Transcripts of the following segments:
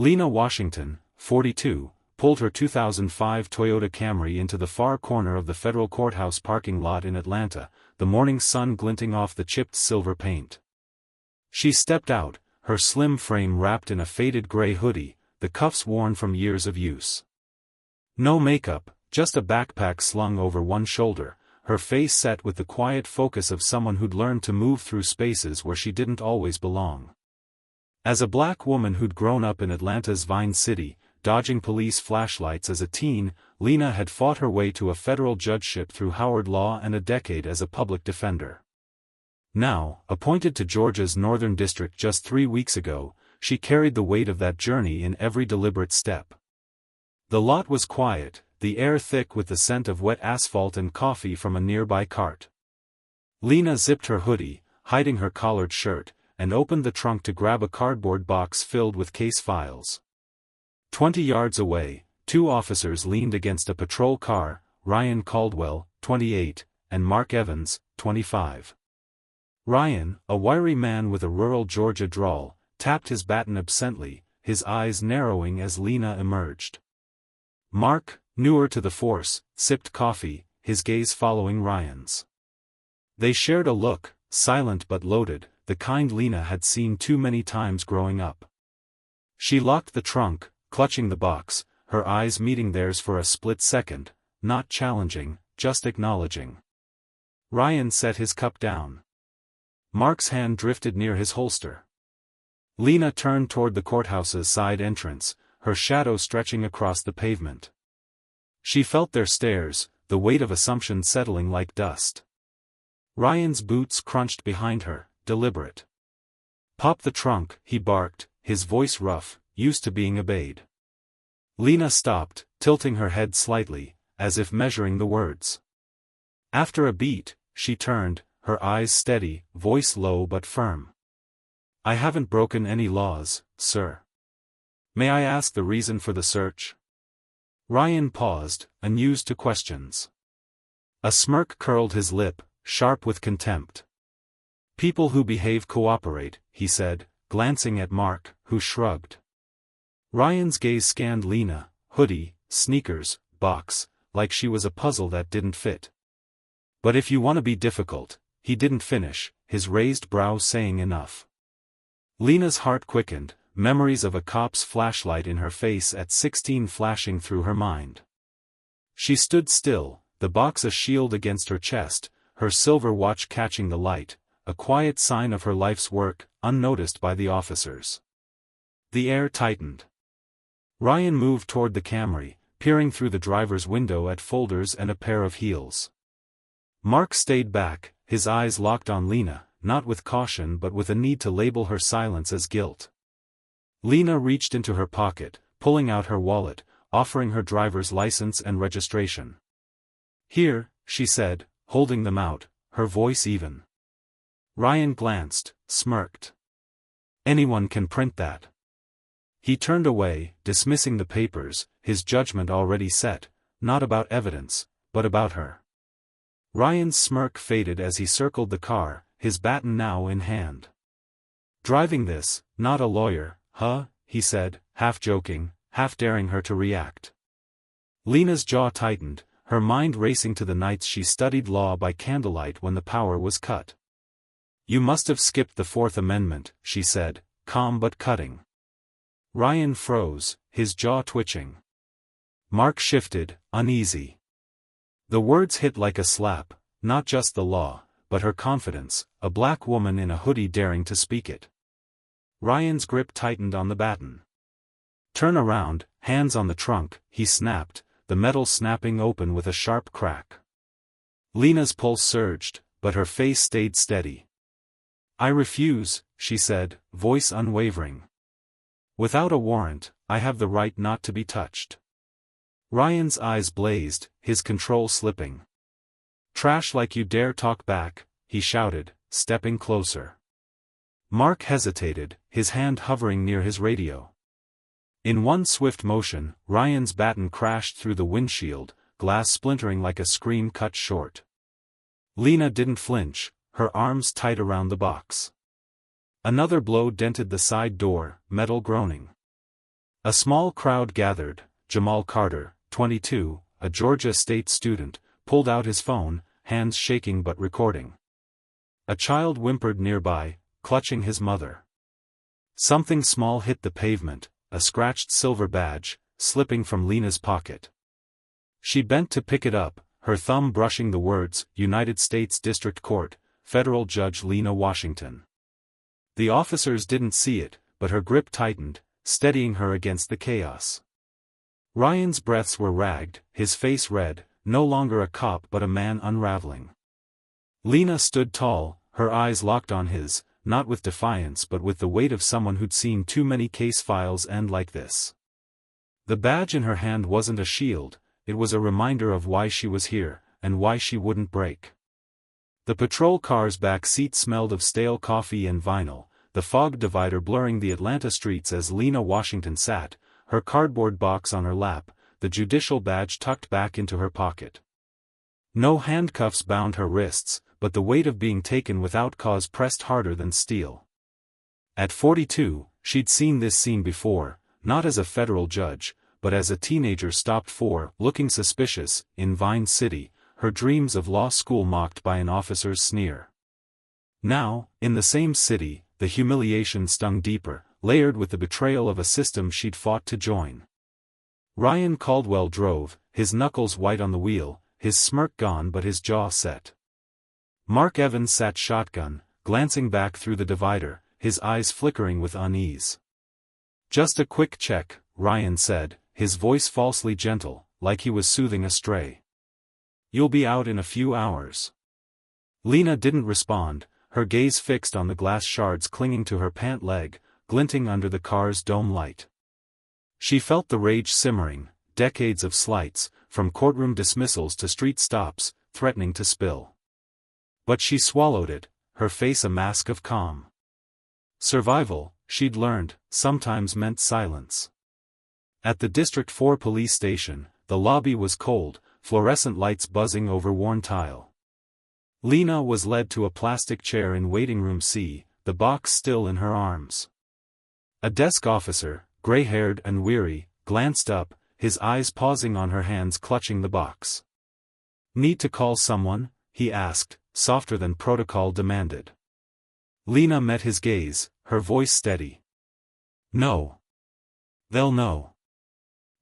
Lena Washington, 42, pulled her 2005 Toyota Camry into the far corner of the federal courthouse parking lot in Atlanta, the morning sun glinting off the chipped silver paint. She stepped out, her slim frame wrapped in a faded gray hoodie, the cuffs worn from years of use. No makeup, just a backpack slung over one shoulder, her face set with the quiet focus of someone who'd learned to move through spaces where she didn't always belong. As a black woman who'd grown up in Atlanta's Vine City, dodging police flashlights as a teen, Lena had fought her way to a federal judgeship through Howard Law and a decade as a public defender. Now, appointed to Georgia's Northern District just 3 weeks ago, she carried the weight of that journey in every deliberate step. The lot was quiet, the air thick with the scent of wet asphalt and coffee from a nearby cart. Lena zipped her hoodie, hiding her collared shirt, and opened the trunk to grab a cardboard box filled with case files. 20 yards away, 2 officers leaned against a patrol car, Ryan Caldwell, 28, and Mark Evans, 25. Ryan, a wiry man with a rural Georgia drawl, tapped his baton absently, his eyes narrowing as Lena emerged. Mark, newer to the force, sipped coffee, his gaze following Ryan's. They shared a look, silent but loaded, the kind Lena had seen too many times growing up. She locked the trunk, clutching the box, her eyes meeting theirs for a split second, not challenging, just acknowledging. Ryan set his cup down. Mark's hand drifted near his holster. Lena turned toward the courthouse's side entrance, her shadow stretching across the pavement. She felt their stares, the weight of assumption settling like dust. Ryan's boots crunched behind her, deliberate. "Pop the trunk," he barked, his voice rough, used to being obeyed. Lena stopped, tilting her head slightly, as if measuring the words. After a beat, she turned, her eyes steady, voice low but firm. "I haven't broken any laws, sir. May I ask the reason for the search?" Ryan paused, unused to questions. A smirk curled his lip, sharp with contempt. "People who behave cooperate," he said, glancing at Mark, who shrugged. Ryan's gaze scanned Lena, hoodie, sneakers, box, like she was a puzzle that didn't fit. "But if you want to be difficult," he didn't finish, his raised brow saying enough. Lena's heart quickened, memories of a cop's flashlight in her face at 16 flashing through her mind. She stood still, the box a shield against her chest, her silver watch catching the light, a quiet sign of her life's work, unnoticed by the officers. The air tightened. Ryan moved toward the Camry, peering through the driver's window at folders and a pair of heels. Mark stayed back, his eyes locked on Lena, not with caution but with a need to label her silence as guilt. Lena reached into her pocket, pulling out her wallet, offering her driver's license and registration. "Here," she said, holding them out, her voice even. Ryan glanced, smirked. "Anyone can print that." He turned away, dismissing the papers, his judgment already set, not about evidence, but about her. Ryan's smirk faded as he circled the car, his baton now in hand. "Driving this, not a lawyer, huh?" he said, half joking, half daring her to react. Lena's jaw tightened, her mind racing to the nights she studied law by candlelight when the power was cut. "You must have skipped the Fourth Amendment," she said, calm but cutting. Ryan froze, his jaw twitching. Mark shifted, uneasy. The words hit like a slap, not just the law, but her confidence, a black woman in a hoodie daring to speak it. Ryan's grip tightened on the baton. "Turn around, hands on the trunk," he snapped, the metal snapping open with a sharp crack. Lena's pulse surged, but her face stayed steady. "I refuse," she said, voice unwavering. "Without a warrant, I have the right not to be touched." Ryan's eyes blazed, his control slipping. "Trash like you dare talk back," he shouted, stepping closer. Mark hesitated, his hand hovering near his radio. In one swift motion, Ryan's baton crashed through the windshield, glass splintering like a scream cut short. Lena didn't flinch, her arms tight around the box. Another blow dented the side door, metal groaning. A small crowd gathered. Jamal Carter, 22, a Georgia State student, pulled out his phone, hands shaking but recording. A child whimpered nearby, clutching his mother. Something small hit the pavement, a scratched silver badge, slipping from Lena's pocket. She bent to pick it up, her thumb brushing the words, United States District Court, Federal Judge Lena Washington. The officers didn't see it, but her grip tightened, steadying her against the chaos. Ryan's breaths were ragged, his face red, no longer a cop but a man unraveling. Lena stood tall, her eyes locked on his, not with defiance but with the weight of someone who'd seen too many case files end like this. The badge in her hand wasn't a shield, it was a reminder of why she was here, and why she wouldn't break. The patrol car's back seat smelled of stale coffee and vinyl, the fog divider blurring the Atlanta streets as Lena Washington sat, her cardboard box on her lap, the judicial badge tucked back into her pocket. No handcuffs bound her wrists, but the weight of being taken without cause pressed harder than steel. At 42, she'd seen this scene before, not as a federal judge, but as a teenager stopped for, looking suspicious, in Vine City, her dreams of law school mocked by an officer's sneer. Now, in the same city, the humiliation stung deeper, layered with the betrayal of a system she'd fought to join. Ryan Caldwell drove, his knuckles white on the wheel, his smirk gone but his jaw set. Mark Evans sat shotgun, glancing back through the divider, his eyes flickering with unease. "Just a quick check," Ryan said, his voice falsely gentle, like he was soothing a stray. "You'll be out in a few hours." Lena didn't respond, her gaze fixed on the glass shards clinging to her pant leg, glinting under the car's dome light. She felt the rage simmering, decades of slights, from courtroom dismissals to street stops, threatening to spill. But she swallowed it, her face a mask of calm. Survival, she'd learned, sometimes meant silence. At the District 4 police station, the lobby was cold, fluorescent lights buzzing over worn tile. Lena was led to a plastic chair in waiting room C, the box still in her arms. A desk officer, gray-haired and weary, glanced up, his eyes pausing on her hands clutching the box. "Need to call someone?" he asked, softer than protocol demanded. Lena met his gaze, her voice steady. "No. They'll know."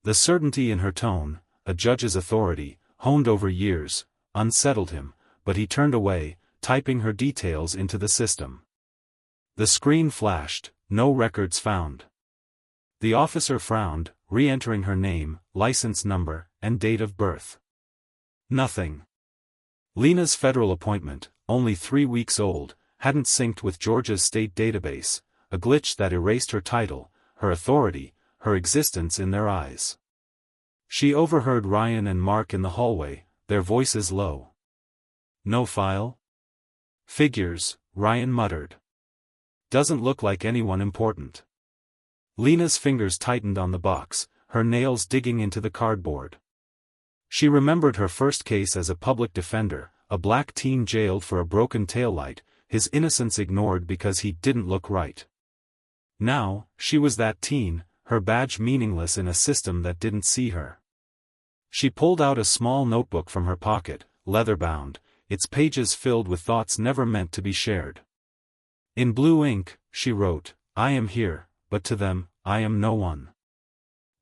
The certainty in her tone, a judge's authority, honed over years, unsettled him, but he turned away, typing her details into the system. The screen flashed, "No records found." The officer frowned, re-entering her name, license number, and date of birth. Nothing. Lena's federal appointment, only 3 weeks old, hadn't synced with Georgia's state database, a glitch that erased her title, her authority, her existence in their eyes. She overheard Ryan and Mark in the hallway, their voices low. "No file?" "Figures," Ryan muttered. "Doesn't look like anyone important." Lena's fingers tightened on the box, her nails digging into the cardboard. She remembered her first case as a public defender, a black teen jailed for a broken taillight, his innocence ignored because he didn't look right. Now, she was that teen, her badge meaningless in a system that didn't see her. She pulled out a small notebook from her pocket, leather-bound, its pages filled with thoughts never meant to be shared. In blue ink, she wrote, "I am here, but to them, I am no one."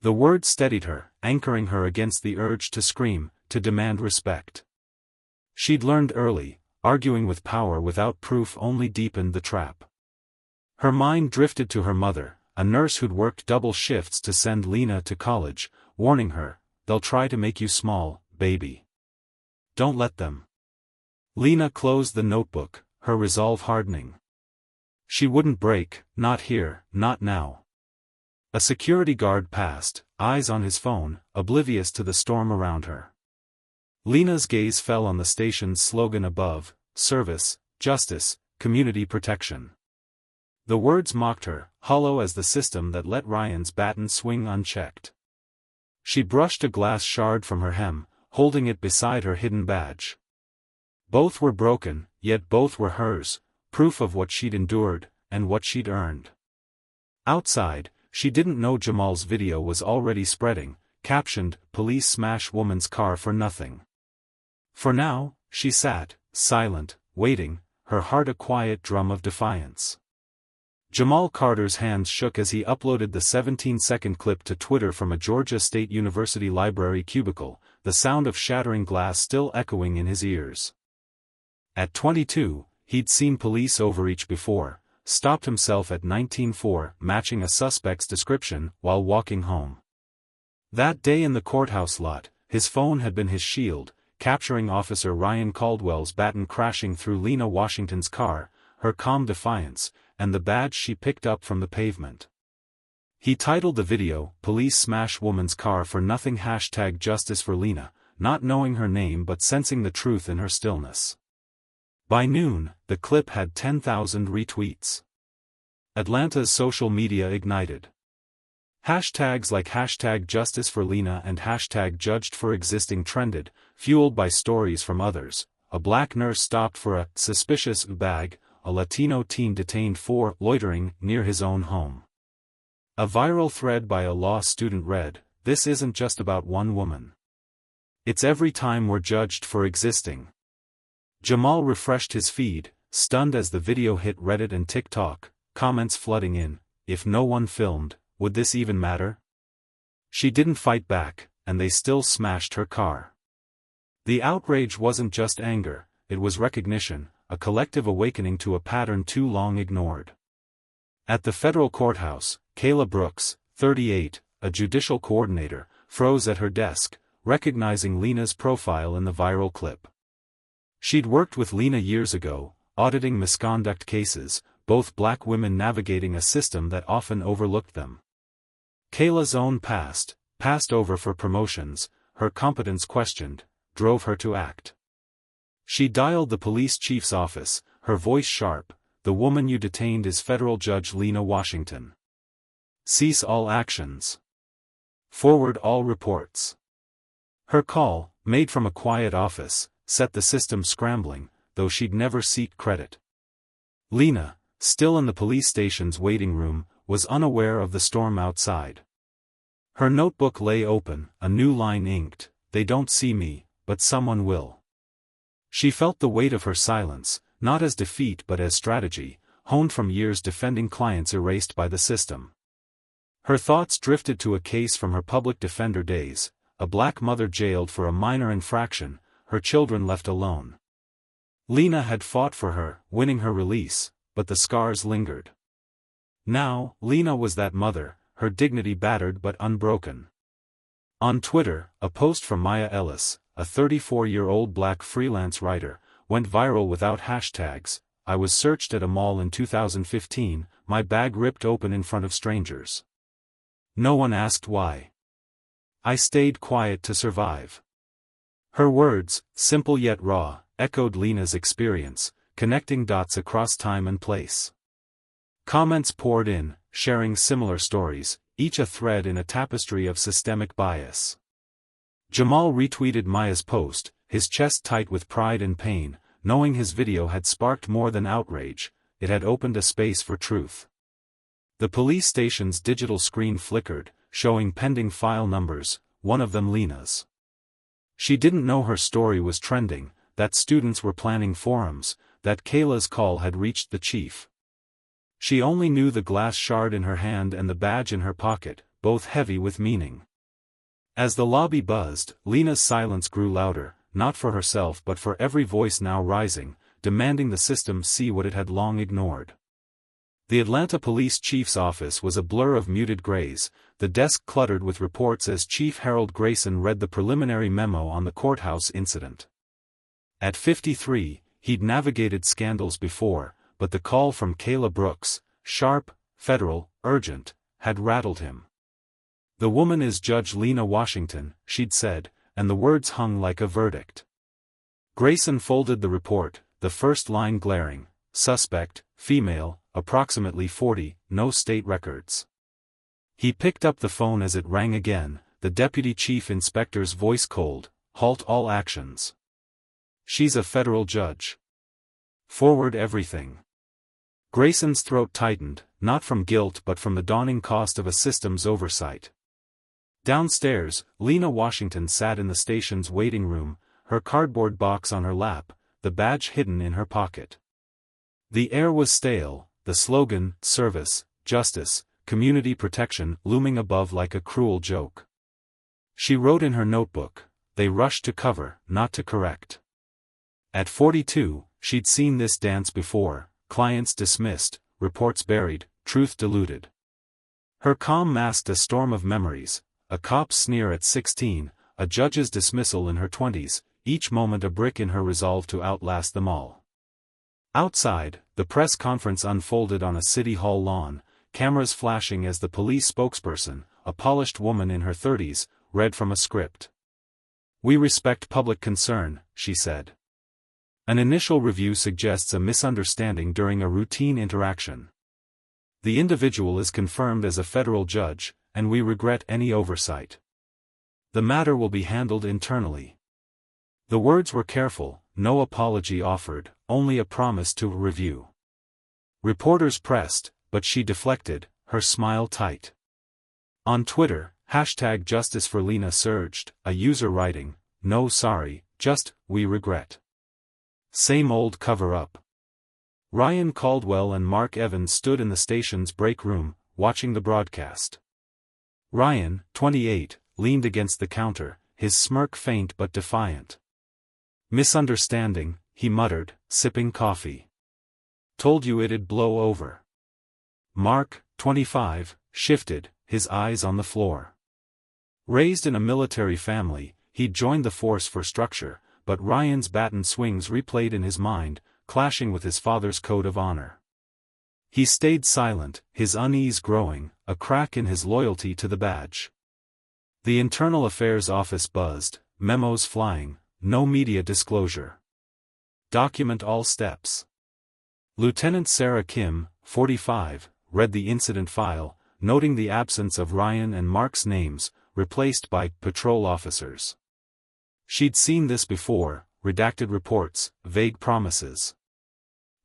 The words steadied her, anchoring her against the urge to scream, to demand respect. She'd learned early, arguing with power without proof only deepened the trap. Her mind drifted to her mother, a nurse who'd worked double shifts to send Lena to college, warning her, "They'll try to make you small, baby. Don't let them." Lena closed the notebook, her resolve hardening. She wouldn't break, not here, not now. A security guard passed, eyes on his phone, oblivious to the storm around her. Lena's gaze fell on the station's slogan above, "Service, Justice, Community Protection." The words mocked her, hollow as the system that let Ryan's baton swing unchecked. She brushed a glass shard from her hem, holding it beside her hidden badge. Both were broken, yet both were hers, proof of what she'd endured, and what she'd earned. Outside, she didn't know Jamal's video was already spreading, captioned, "Police smash woman's car for nothing." For now, she sat, silent, waiting, her heart a quiet drum of defiance. Jamal Carter's hands shook as he uploaded the 17-second clip to Twitter from a Georgia State University library cubicle, the sound of shattering glass still echoing in his ears. At 22, he'd seen police overreach before, stopped himself at 19.4, matching a suspect's description, while walking home. That day in the courthouse lot, his phone had been his shield, capturing Officer Ryan Caldwell's baton crashing through Lena Washington's car, her calm defiance, and the badge she picked up from the pavement. He titled the video, "Police Smash Woman's Car for Nothing #Justice for Lena," not knowing her name but sensing the truth in her stillness. By noon, the clip had 10,000 retweets. Atlanta's social media ignited. Hashtags like #Justice for Lena and #Judged for Existing trended, fueled by stories from others. A black nurse stopped for a suspicious bag, a Latino teen detained for loitering near his own home. A viral thread by a law student read, "This isn't just about one woman. It's every time we're judged for existing." Jamal refreshed his feed, stunned as the video hit Reddit and TikTok, comments flooding in, "If no one filmed, would this even matter? She didn't fight back, and they still smashed her car." The outrage wasn't just anger, it was recognition, a collective awakening to a pattern too long ignored. At the federal courthouse, Kayla Brooks, 38, a judicial coordinator, froze at her desk, recognizing Lena's profile in the viral clip. She'd worked with Lena years ago, auditing misconduct cases, both black women navigating a system that often overlooked them. Kayla's own past, passed over for promotions, her competence questioned, drove her to act. She dialed the police chief's office, her voice sharp, "The woman you detained is federal judge Lena Washington. Cease all actions. Forward all reports." Her call, made from a quiet office, set the system scrambling, though she'd never seek credit. Lena, still in the police station's waiting room, was unaware of the storm outside. Her notebook lay open, a new line inked, "They don't see me, but someone will." She felt the weight of her silence, not as defeat but as strategy, honed from years defending clients erased by the system. Her thoughts drifted to a case from her public defender days, a black mother jailed for a minor infraction, her children left alone. Lena had fought for her, winning her release, but the scars lingered. Now, Lena was that mother, her dignity battered but unbroken. On Twitter, a post from Maya Ellis, a 34-year-old black freelance writer, went viral without hashtags. "I was searched at a mall in 2015, my bag ripped open in front of strangers. No one asked why. I stayed quiet to survive." Her words, simple yet raw, echoed Lena's experience, connecting dots across time and place. Comments poured in, sharing similar stories, each a thread in a tapestry of systemic bias. Jamal retweeted Maya's post, his chest tight with pride and pain, knowing his video had sparked more than outrage, it had opened a space for truth. The police station's digital screen flickered, showing pending file numbers, one of them Lena's. She didn't know her story was trending, that students were planning forums, that Kayla's call had reached the chief. She only knew the glass shard in her hand and the badge in her pocket, both heavy with meaning. As the lobby buzzed, Lena's silence grew louder, not for herself but for every voice now rising, demanding the system see what it had long ignored. The Atlanta police chief's office was a blur of muted grays, the desk cluttered with reports as Chief Harold Grayson read the preliminary memo on the courthouse incident. At 53, he'd navigated scandals before, but the call from Kayla Brooks, sharp, federal, urgent, had rattled him. "The woman is Judge Lena Washington," she'd said, and the words hung like a verdict. Grayson folded the report, the first line glaring, "Suspect, female, approximately 40, no state records." He picked up the phone as it rang again, the deputy chief inspector's voice cold, "Halt all actions. She's a federal judge. Forward everything." Grayson's throat tightened, not from guilt but from the dawning cost of a system's oversight. Downstairs, Lena Washington sat in the station's waiting room, her cardboard box on her lap, the badge hidden in her pocket. The air was stale, the slogan, service, justice, community protection, looming above like a cruel joke. She wrote in her notebook, "They rush to cover, not to correct." At 42, she'd seen this dance before, clients dismissed, reports buried, truth diluted. Her calm masked a storm of memories, a cop's sneer at 16, a judge's dismissal in her 20s, each moment a brick in her resolve to outlast them all. Outside, the press conference unfolded on a city hall lawn, cameras flashing as the police spokesperson, a polished woman in her 30s, read from a script. "We respect public concern," she said. An initial review suggests a misunderstanding during a routine interaction. The individual is confirmed as a federal judge, and we regret any oversight. The matter will be handled internally. The words were careful, no apology offered, only a promise to review. Reporters pressed, but she deflected, her smile tight. On Twitter, #JusticeForLena surged, a user writing, "No sorry, just, we regret." Same old cover-up. Ryan Caldwell and Mark Evans stood in the station's break room, watching the broadcast. Ryan, 28, leaned against the counter, his smirk faint but defiant. "Misunderstanding," he muttered, sipping coffee. "Told you it'd blow over." Mark, 25, shifted, his eyes on the floor. Raised in a military family, he'd joined the force for structure, but Ryan's baton swings replayed in his mind, clashing with his father's code of honor. He stayed silent, his unease growing, a crack in his loyalty to the badge. The Internal Affairs Office buzzed, memos flying, no media disclosure. Document all steps. Lieutenant Sarah Kim, 45, read the incident file, noting the absence of Ryan and Mark's names, replaced by patrol officers. She'd seen this before, redacted reports, vague promises.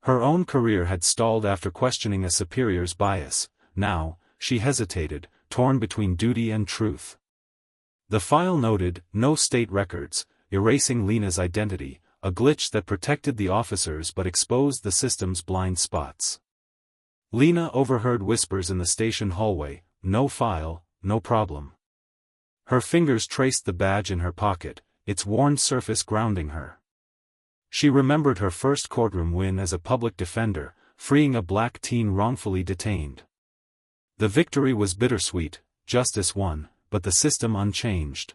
Her own career had stalled after questioning a superior's bias. Now, she hesitated, torn between duty and truth. The file noted, no state records, erasing Lena's identity, a glitch that protected the officers but exposed the system's blind spots. Lena overheard whispers in the station hallway, "No file, no problem." Her fingers traced the badge in her pocket, its worn surface grounding her. She remembered her first courtroom win as a public defender, freeing a black teen wrongfully detained. The victory was bittersweet, justice won, but the system unchanged.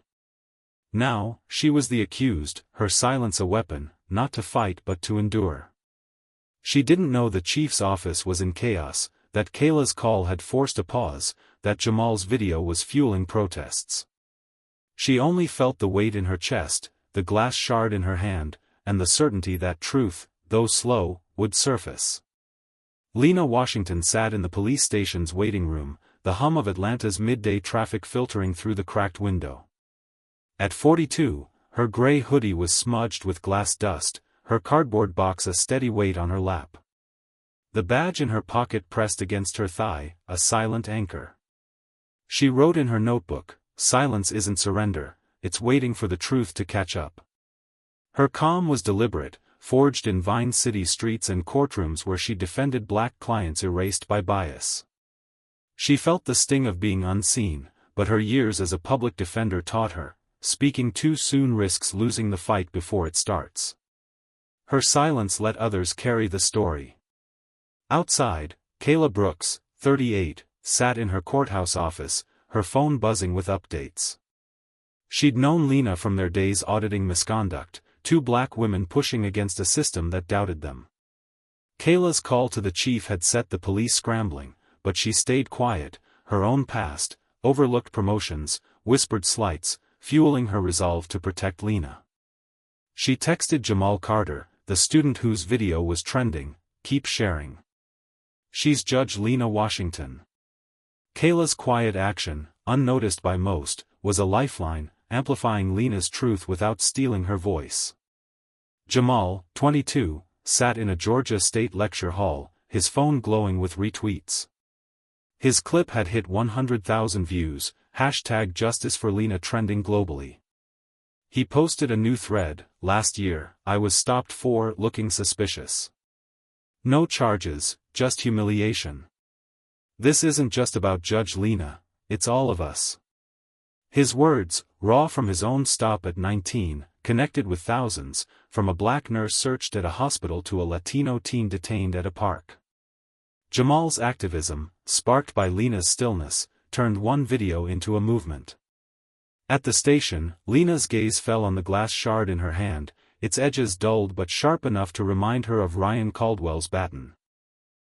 Now, she was the accused, her silence a weapon, not to fight but to endure. She didn't know the chief's office was in chaos, that Kayla's call had forced a pause, that Jamal's video was fueling protests. She only felt the weight in her chest, the glass shard in her hand, and the certainty that truth, though slow, would surface. Lena Washington sat in the police station's waiting room, the hum of Atlanta's midday traffic filtering through the cracked window. At 42, her gray hoodie was smudged with glass dust, her cardboard box a steady weight on her lap. The badge in her pocket pressed against her thigh, a silent anchor. She wrote in her notebook, "Silence isn't surrender, it's waiting for the truth to catch up." Her calm was deliberate, forged in Vine City streets and courtrooms where she defended black clients erased by bias. She felt the sting of being unseen, but her years as a public defender taught her, speaking too soon risks losing the fight before it starts. Her silence let others carry the story. Outside, Kayla Brooks, 38, sat in her courthouse office, her phone buzzing with updates. She'd known Lena from their days auditing misconduct, two black women pushing against a system that doubted them. Kayla's call to the chief had set the police scrambling, but she stayed quiet, her own past, overlooked promotions, whispered slights, fueling her resolve to protect Lena. She texted Jamal Carter, the student whose video was trending, "Keep sharing. She's Judge Lena Washington." Kayla's quiet action, unnoticed by most, was a lifeline, amplifying Lena's truth without stealing her voice. Jamal, 22, sat in a Georgia State lecture hall, his phone glowing with retweets. His clip had hit 100,000 views, #JusticeForLena trending globally. He posted a new thread: "Last year, I was stopped for looking suspicious. No charges, just humiliation. This isn't just about Judge Lena, it's all of us." His words, raw from his own stop at 19, connected with thousands, from a black nurse searched at a hospital to a Latino teen detained at a park. Jamal's activism, sparked by Lena's stillness, turned one video into a movement. At the station, Lena's gaze fell on the glass shard in her hand, its edges dulled but sharp enough to remind her of Ryan Caldwell's baton.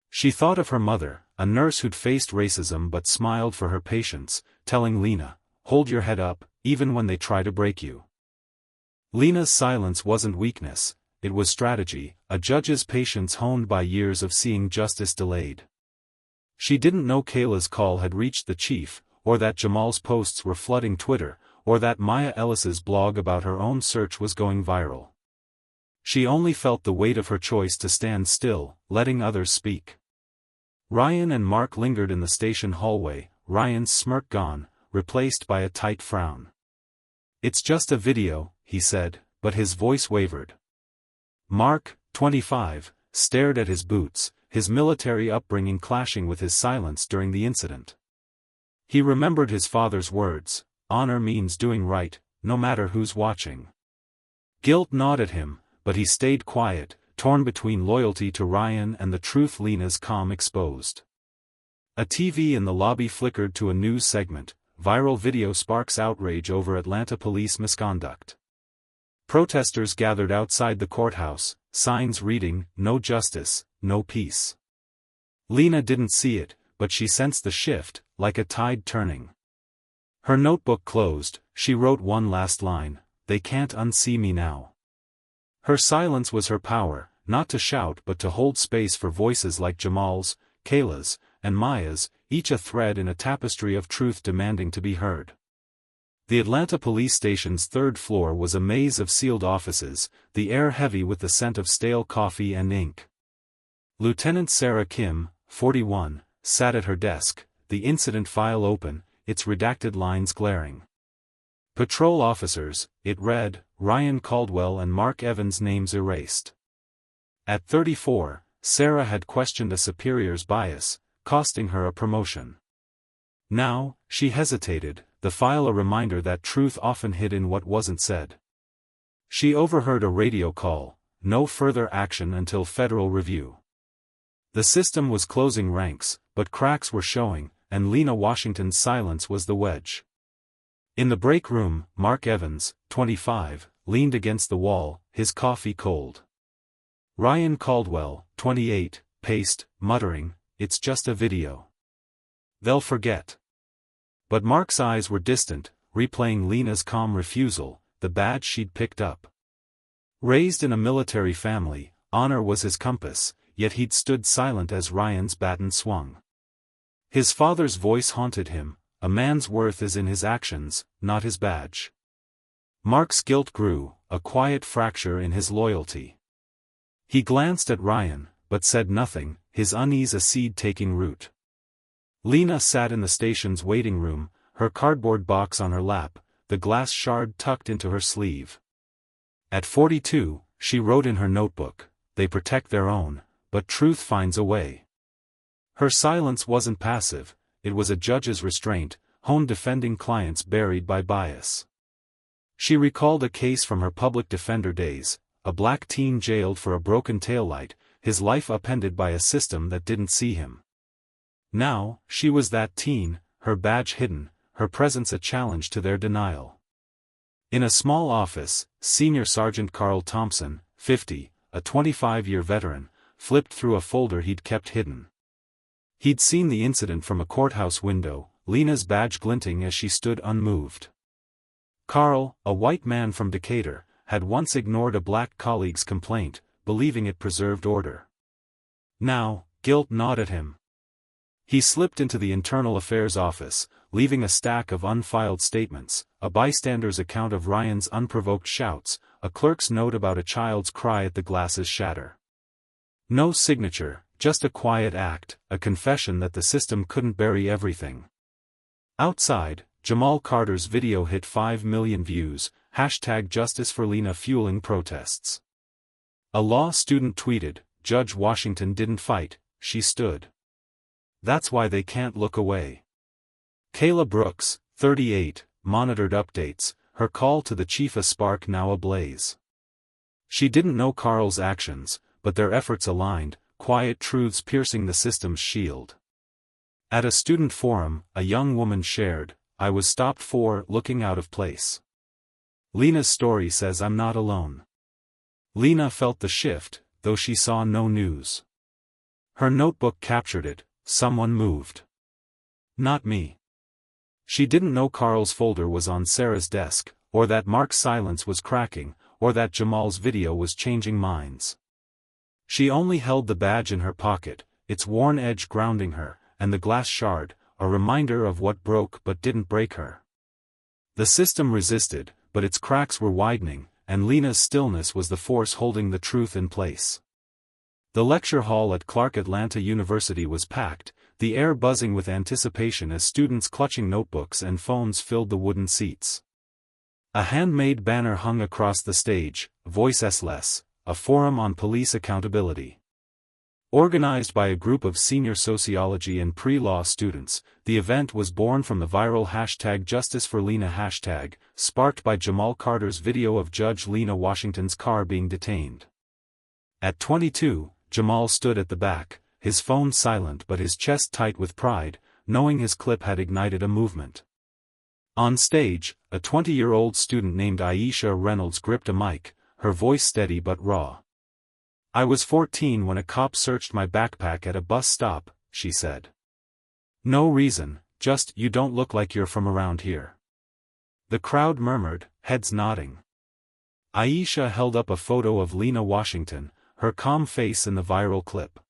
She thought of her mother, a nurse who'd faced racism but smiled for her patients, telling Lena, "Hold your head up, even when they try to break you." Lena's silence wasn't weakness, it was strategy, a judge's patience honed by years of seeing justice delayed. She didn't know Kayla's call had reached the chief, or that Jamal's posts were flooding Twitter, or that Maya Ellis's blog about her own search was going viral. She only felt the weight of her choice to stand still, letting others speak. Ryan and Mark lingered in the station hallway, Ryan's smirk gone, replaced by a tight frown. "It's just a video," he said, but his voice wavered. Mark, 25, stared at his boots, his military upbringing clashing with his silence during the incident. He remembered his father's words: "Honor means doing right, no matter who's watching." Guilt gnawed at him, but he stayed quiet, torn between loyalty to Ryan and the truth Lena's calm exposed. A TV in the lobby flickered to a news segment: "Viral video sparks outrage over Atlanta police misconduct." Protesters gathered outside the courthouse, signs reading, "No justice, no peace." Lena didn't see it, but she sensed the shift, like a tide turning. Her notebook closed, she wrote one last line: "They can't unsee me now." Her silence was her power, not to shout but to hold space for voices like Jamal's, Kayla's, and Maya's, each a thread in a tapestry of truth demanding to be heard. The Atlanta police station's third floor was a maze of sealed offices, the air heavy with the scent of stale coffee and ink. Lieutenant Sarah Kim, 41, sat at her desk, the incident file open, its redacted lines glaring. Patrol officers, it read, Ryan Caldwell and Mark Evans' names erased. At 34, Sarah had questioned a superior's bias, costing her a promotion. Now, she hesitated, the file a reminder that truth often hid in what wasn't said. She overheard a radio call: "No further action until federal review." The system was closing ranks, but cracks were showing, and Lena Washington's silence was the wedge. In the break room, Mark Evans, 25, leaned against the wall, his coffee cold. Ryan Caldwell, 28, paced, muttering, "It's just a video. They'll forget." But Mark's eyes were distant, replaying Lena's calm refusal, the badge she'd picked up. Raised in a military family, honor was his compass, yet he'd stood silent as Ryan's baton swung. His father's voice haunted him: "A man's worth is in his actions, not his badge." Mark's guilt grew, a quiet fracture in his loyalty. He glanced at Ryan, but said nothing, his unease a seed taking root. Lena sat in the station's waiting room, her cardboard box on her lap, the glass shard tucked into her sleeve. At 42, she wrote in her notebook, "They protect their own, but truth finds a way." Her silence wasn't passive, it was a judge's restraint, honed defending clients buried by bias. She recalled a case from her public defender days, a black teen jailed for a broken taillight, his life upended by a system that didn't see him. Now, she was that teen, her badge hidden, her presence a challenge to their denial. In a small office, Senior Sergeant Carl Thompson, 50, a 25-year veteran, flipped through a folder he'd kept hidden. He'd seen the incident from a courthouse window, Lena's badge glinting as she stood unmoved. Carl, a white man from Decatur, had once ignored a black colleague's complaint, believing it preserved order. Now, guilt gnawed at him. He slipped into the Internal Affairs office, leaving a stack of unfiled statements, a bystander's account of Ryan's unprovoked shouts, a clerk's note about a child's cry at the glass's shatter. No signature, just a quiet act, a confession that the system couldn't bury everything. Outside, Jamal Carter's video hit 5 million views, #JusticeForLena fueling protests. A law student tweeted, "Judge Washington didn't fight, she stood. That's why they can't look away." Kayla Brooks, 38, monitored updates, her call to the chief a spark now ablaze. She didn't know Carl's actions, but their efforts aligned, quiet truths piercing the system's shield. At a student forum, a young woman shared, "I was stopped for looking out of place. Lena's story says I'm not alone." Lena felt the shift, though she saw no news. Her notebook captured it, "Someone moved. Not me." She didn't know Carl's folder was on Sarah's desk, or that Mark's silence was cracking, or that Jamal's video was changing minds. She only held the badge in her pocket, its worn edge grounding her, and the glass shard, a reminder of what broke but didn't break her. The system resisted, but its cracks were widening, and Lena's stillness was the force holding the truth in place. The lecture hall at Clark Atlanta University was packed, the air buzzing with anticipation as students clutching notebooks and phones filled the wooden seats. A handmade banner hung across the stage, "Voiceless, a forum on police accountability." Organized by a group of senior sociology and pre-law students, the event was born from the viral #JusticeForLena hashtag, sparked by Jamal Carter's video of Judge Lena Washington's car being detained. At 22, Jamal stood at the back, his phone silent but his chest tight with pride, knowing his clip had ignited a movement. On stage, a 20-year-old student named Aisha Reynolds gripped a mic, her voice steady but raw. "I was 14 when a cop searched my backpack at a bus stop," she said. "No reason, just you don't look like you're from around here." The crowd murmured, heads nodding. Aisha held up a photo of Lena Washington, her calm face in the viral clip.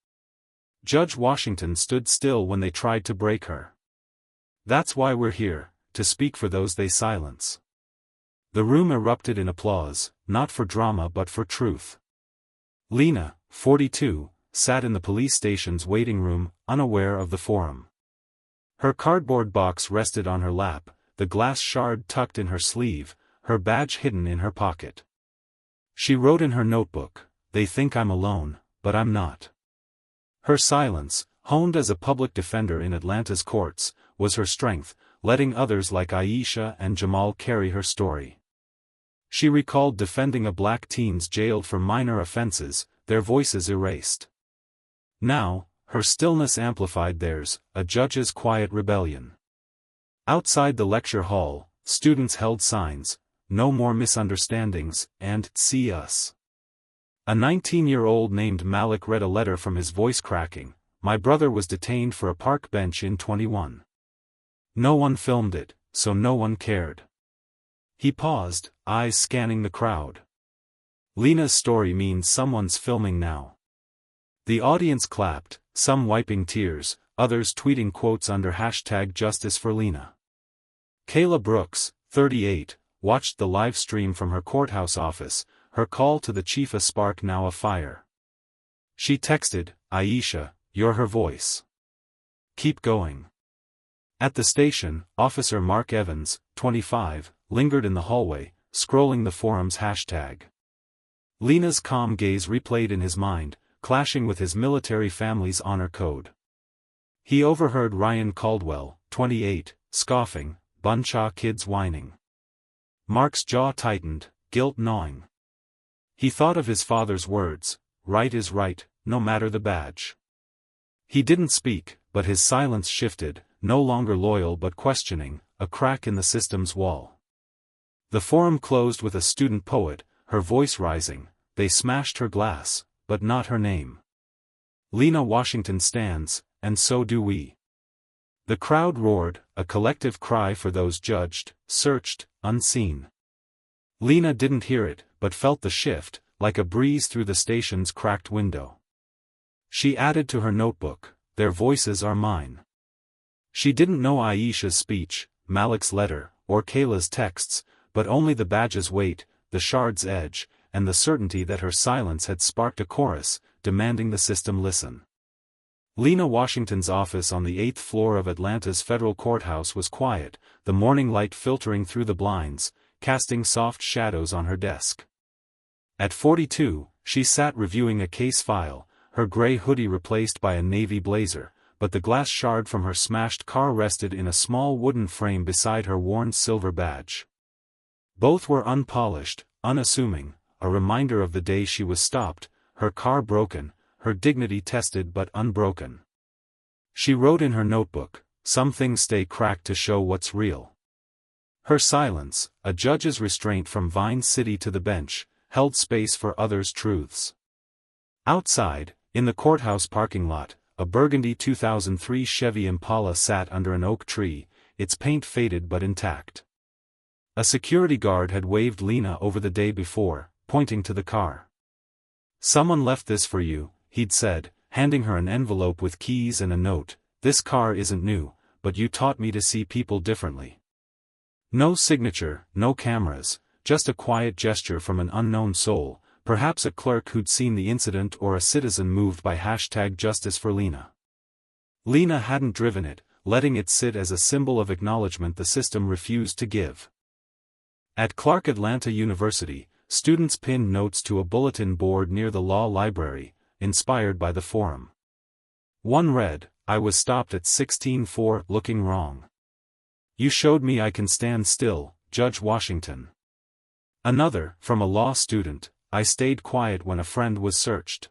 Judge Washington stood still when they tried to break her. "That's why we're here, to speak for those they silence." The room erupted in applause, not for drama but for truth. Lena, 42, sat in the police station's waiting room, unaware of the forum. Her cardboard box rested on her lap, the glass shard tucked in her sleeve, her badge hidden in her pocket. She wrote in her notebook, "They think I'm alone, but I'm not." Her silence, honed as a public defender in Atlanta's courts, was her strength, letting others like Aisha and Jamal carry her story. She recalled defending a black teens jailed for minor offenses, their voices erased. Now, her stillness amplified theirs, a judge's quiet rebellion. Outside the lecture hall, students held signs, "No more misunderstandings," and "See us." A 19-year-old named Malik read a letter from his voice cracking, "My brother was detained for a park bench in 21. No one filmed it, so no one cared." He paused, eyes scanning the crowd. Lena's story means someone's filming now. The audience clapped, some wiping tears, others tweeting quotes under #JusticeForLena. Kayla Brooks, 38, watched the live stream from her courthouse office, her call to the chief a spark now afire. She texted, "Aisha, you're her voice. Keep going." At the station, Officer Mark Evans, 25, lingered in the hallway, scrolling the forum's hashtag. Lena's calm gaze replayed in his mind, clashing with his military family's honor code. He overheard Ryan Caldwell, 28, scoffing, "Buncha kids whining." Mark's jaw tightened, guilt gnawing. He thought of his father's words, "Right is right, no matter the badge." He didn't speak, but his silence shifted, no longer loyal but questioning, a crack in the system's wall. The forum closed with a student poet, her voice rising, "They smashed her glass, but not her name. Lena Washington stands, and so do we." The crowd roared, a collective cry for those judged, searched, unseen. Lena didn't hear it, but felt the shift, like a breeze through the station's cracked window. She added to her notebook, "Their voices are mine." She didn't know Aisha's speech, Malik's letter, or Kayla's texts, but only the badge's weight, the shard's edge, and the certainty that her silence had sparked a chorus, demanding the system listen. Lena Washington's office on the 8th floor of Atlanta's federal courthouse was quiet, the morning light filtering through the blinds, casting soft shadows on her desk. At 42, she sat reviewing a case file, her gray hoodie replaced by a navy blazer, but the glass shard from her smashed car rested in a small wooden frame beside her worn silver badge. Both were unpolished, unassuming, a reminder of the day she was stopped, her car broken, her dignity tested but unbroken. She wrote in her notebook, "Some things stay cracked to show what's real." Her silence, a judge's restraint from Vine City to the bench, held space for others' truths. Outside, in the courthouse parking lot, a burgundy 2003 Chevy Impala sat under an oak tree, its paint faded but intact. A security guard had waved Lena over the day before, pointing to the car. "Someone left this for you," he'd said, handing her an envelope with keys and a note. "This car isn't new, but you taught me to see people differently." No signature, no cameras, just a quiet gesture from an unknown soul, perhaps a clerk who'd seen the incident or a citizen moved by #Justice for Lena. Lena hadn't driven it, letting it sit as a symbol of acknowledgement the system refused to give. At Clark Atlanta University, students pinned notes to a bulletin board near the law library, inspired by the forum. One read, "I was stopped at 16 for looking wrong. You showed me I can stand still, Judge Washington." Another, from a law student, "I stayed quiet when a friend was searched.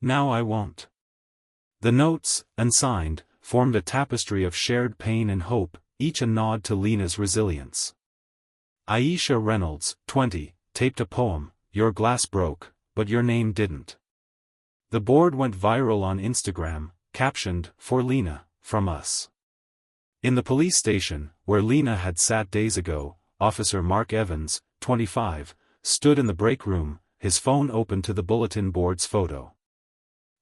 Now I won't." The notes, unsigned, formed a tapestry of shared pain and hope, each a nod to Lena's resilience. Aisha Reynolds, 20, taped a poem, "Your glass broke, but your name didn't." The board went viral on Instagram, captioned, "For Lena, from us." In the police station, where Lena had sat days ago, Officer Mark Evans, 25, stood in the break room, his phone open to the bulletin board's photo.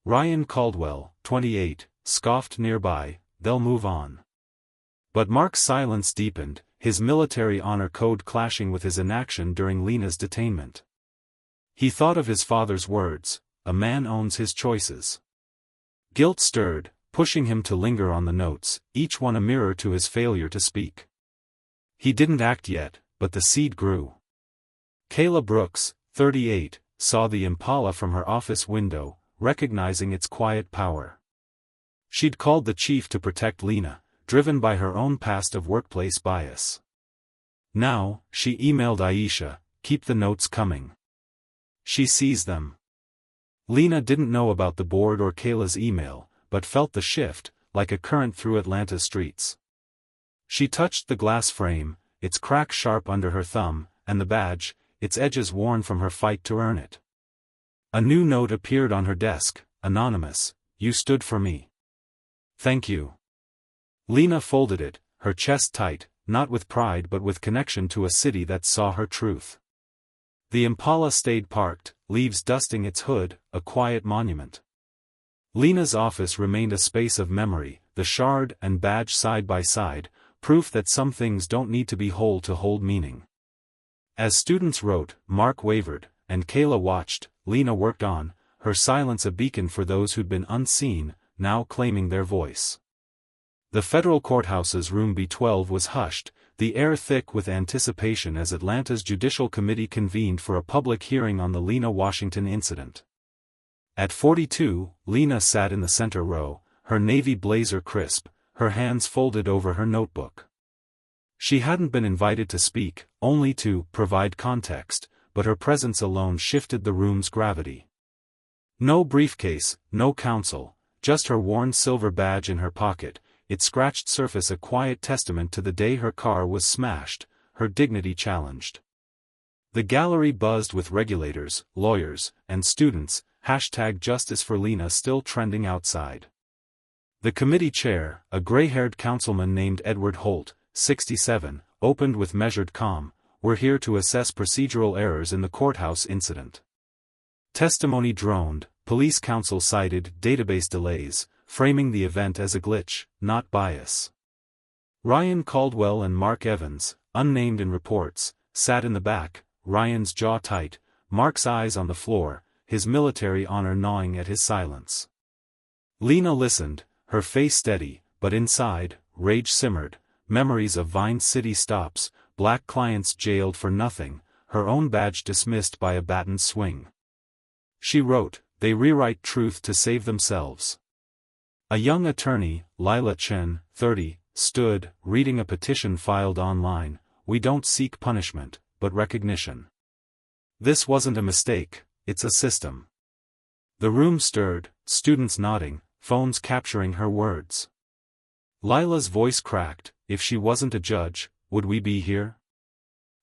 Ryan Caldwell, 28, scoffed nearby, "They'll move on." But Mark's silence deepened, his military honor code clashing with his inaction during Lena's detainment. He thought of his father's words, "A man owns his choices." Guilt stirred, pushing him to linger on the notes, each one a mirror to his failure to speak. He didn't act yet, but the seed grew. Kayla Brooks, 38, saw the Impala from her office window, recognizing its quiet power. She'd called the chief to protect Lena, driven by her own past of workplace bias. Now, she emailed Aisha, "Keep the notes coming. She sees them." Lena didn't know about the board or Kayla's email, but felt the shift, like a current through Atlanta streets. She touched the glass frame, its crack sharp under her thumb, and the badge, its edges worn from her fight to earn it. A new note appeared on her desk, anonymous, "You stood for me. Thank you." Lena folded it, her chest tight, not with pride but with connection to a city that saw her truth. The Impala stayed parked, leaves dusting its hood, a quiet monument. Lena's office remained a space of memory, the shard and badge side by side, proof that some things don't need to be whole to hold meaning. As students wrote, Mark wavered, and Kayla watched, Lena worked on, her silence a beacon for those who'd been unseen, now claiming their voice. The federal courthouse's room B12 was hushed, the air thick with anticipation as Atlanta's Judicial Committee convened for a public hearing on the Lena Washington incident. At 42, Lena sat in the center row, her navy blazer crisp, her hands folded over her notebook. She hadn't been invited to speak, only to provide context, but her presence alone shifted the room's gravity. No briefcase, no counsel, just her worn silver badge in her pocket, its scratched surface a quiet testament to the day her car was smashed, her dignity challenged. The gallery buzzed with regulators, lawyers, and students, #Justice for Lena still trending outside. The committee chair, a gray-haired councilman named Edward Holt, 67, opened with measured calm, "We're here to assess procedural errors in the courthouse incident." Testimony droned, police counsel cited database delays, framing the event as a glitch, not bias. Ryan Caldwell and Mark Evans, unnamed in reports, sat in the back, Ryan's jaw tight, Mark's eyes on the floor, his military honor gnawing at his silence. Lena listened, her face steady, but inside, rage simmered, memories of Vine City stops, black clients jailed for nothing, her own badge dismissed by a baton swing. She wrote, "They rewrite truth to save themselves." A young attorney, Lila Chen, 30, stood, reading a petition filed online, "We don't seek punishment, but recognition. This wasn't a mistake, it's a system." The room stirred, students nodding, phones capturing her words. Lila's voice cracked, "If she wasn't a judge, would we be here?"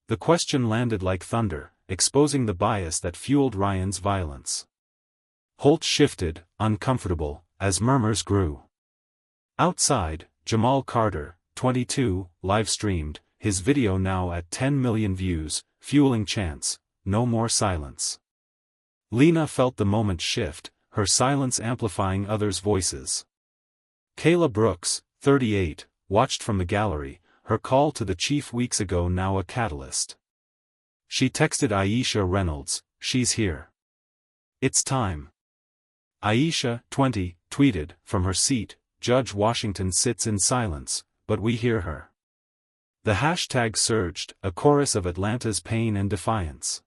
The question landed like thunder, exposing the bias that fueled Ryan's violence. Holt shifted, uncomfortable, as murmurs grew. Outside, Jamal Carter, 22, live-streamed, his video now at 10 million views, fueling chants, "No more silence." Lena felt the moment shift, her silence amplifying others' voices. Kayla Brooks, 38, watched from the gallery, her call to the chief weeks ago now a catalyst. She texted Aisha Reynolds, "She's here. It's time." Aisha, 20, tweeted, from her seat, "Judge Washington sits in silence, but we hear her." The hashtag surged, a chorus of Atlanta's pain and defiance.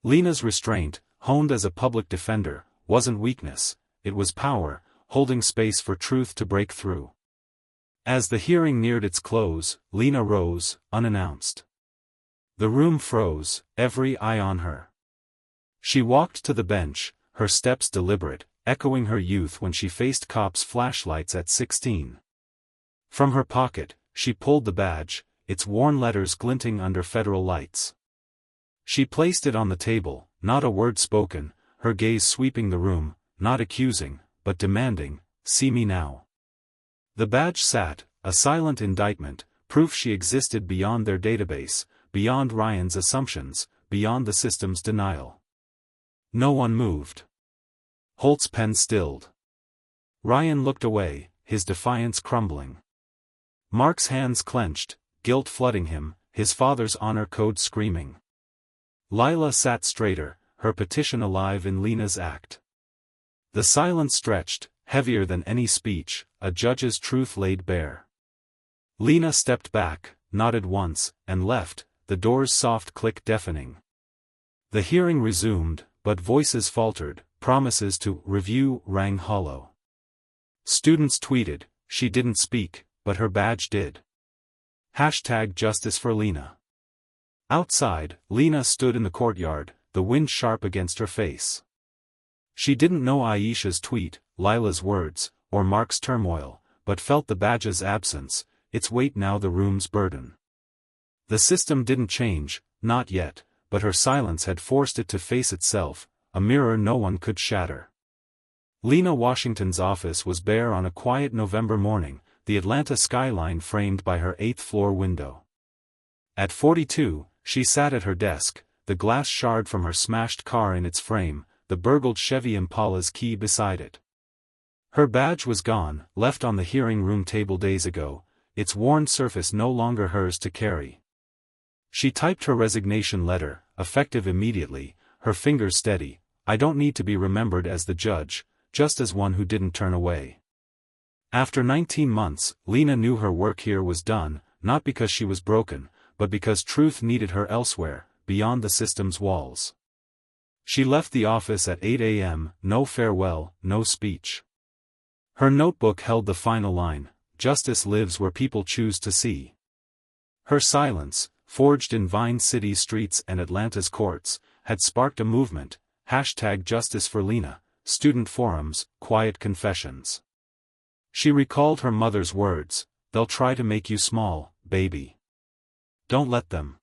Lena's restraint, honed as a public defender, wasn't weakness, it was power, holding space for truth to break through. As the hearing neared its close, Lena rose, unannounced. The room froze, every eye on her. She walked to the bench, her steps deliberate, echoing her youth when she faced cops' flashlights at 16. From her pocket, she pulled the badge, its worn letters glinting under federal lights. She placed it on the table, not a word spoken, her gaze sweeping the room, not accusing, but demanding, "See me now." The badge sat, a silent indictment, proof she existed beyond their database, beyond Ryan's assumptions, beyond the system's denial. No one moved. Holt's pen stilled. Ryan looked away, his defiance crumbling. Mark's hands clenched, guilt flooding him, his father's honor code screaming. Lila sat straighter, her petition alive in Lena's act. The silence stretched, heavier than any speech, a judge's truth laid bare. Lena stepped back, nodded once, and left, the door's soft click deafening. The hearing resumed, but voices faltered, promises to review rang hollow. Students tweeted, "She didn't speak, but her badge did." Hashtag Justice for Lena. Outside, Lena stood in the courtyard, the wind sharp against her face. She didn't know Aisha's tweet, Lila's words, or Mark's turmoil, but felt the badge's absence, its weight now the room's burden. The system didn't change, not yet, but her silence had forced it to face itself, a mirror no one could shatter. Lena Washington's office was bare on a quiet November morning, the Atlanta skyline framed by her 8th-floor window. At 42, she sat at her desk, the glass shard from her smashed car in its frame, the burgled Chevy Impala's key beside it. Her badge was gone, left on the hearing room table days ago, its worn surface no longer hers to carry. She typed her resignation letter, effective immediately, her fingers steady, "I don't need to be remembered as the judge, just as one who didn't turn away." After 19 months, Lena knew her work here was done, not because she was broken, but because truth needed her elsewhere, beyond the system's walls. She left the office at 8 a.m., no farewell, no speech. Her notebook held the final line, "Justice lives where people choose to see." Her silence, forged in Vine City streets and Atlanta's courts, had sparked a movement, hashtag Justice for Lena, student forums, quiet confessions. She recalled her mother's words, "They'll try to make you small, baby. Don't let them."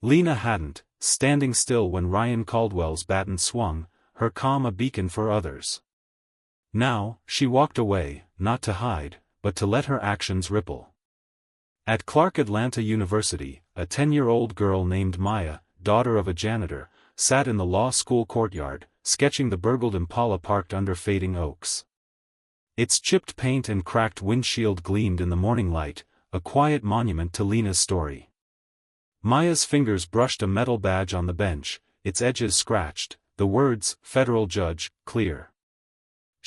Lena hadn't, standing still when Ryan Caldwell's baton swung, her calm a beacon for others. Now, she walked away, not to hide, but to let her actions ripple. At Clark Atlanta University, a 10-year-old girl named Maya, daughter of a janitor, sat in the law school courtyard, sketching the burgled Impala parked under fading oaks. Its chipped paint and cracked windshield gleamed in the morning light, a quiet monument to Lena's story. Maya's fingers brushed a metal badge on the bench, its edges scratched, the words, "Federal Judge," clear.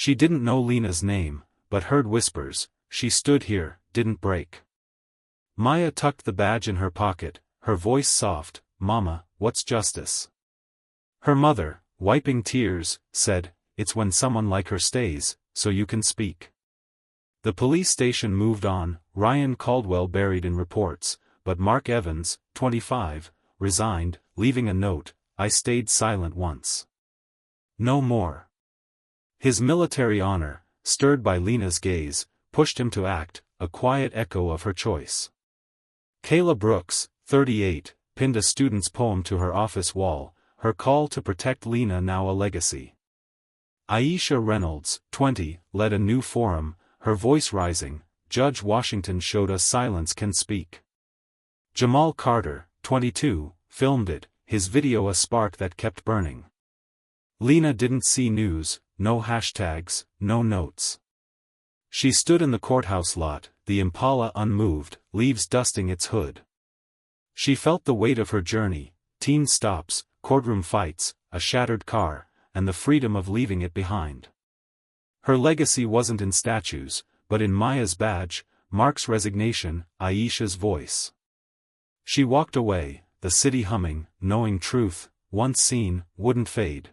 She didn't know Lena's name, but heard whispers. She stood here, didn't break. Maya tucked the badge in her pocket, her voice soft. Mama, what's justice? Her mother, wiping tears, said, it's when someone like her stays, so you can speak. The police station moved on, Ryan Caldwell buried in reports, but Mark Evans, 25, resigned, leaving a note, I stayed silent once. No more. His military honor, stirred by Lena's gaze, pushed him to act, a quiet echo of her choice. Kayla Brooks, 38, pinned a student's poem to her office wall, her call to protect Lena now a legacy. Aisha Reynolds, 20, led a new forum, her voice rising, Judge Washington showed us silence can speak. Jamal Carter, 22, filmed it, his video a spark that kept burning. Lena didn't see news, no hashtags, no notes. She stood in the courthouse lot, the Impala unmoved, leaves dusting its hood. She felt the weight of her journey, teen stops, courtroom fights, a shattered car, and the freedom of leaving it behind. Her legacy wasn't in statues, but in Maya's badge, Mark's resignation, Aisha's voice. She walked away, the city humming, knowing truth, once seen, wouldn't fade.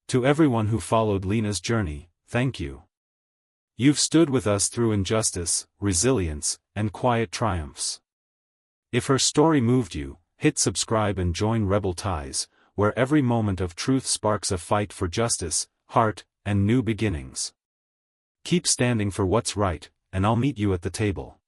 To everyone who followed Lena's journey, thank you. You've stood with us through injustice, resilience, and quiet triumphs. If her story moved you, hit subscribe and join Rebel Ties, where every moment of truth sparks a fight for justice, heart, and new beginnings. Keep standing for what's right, and I'll meet you at the table.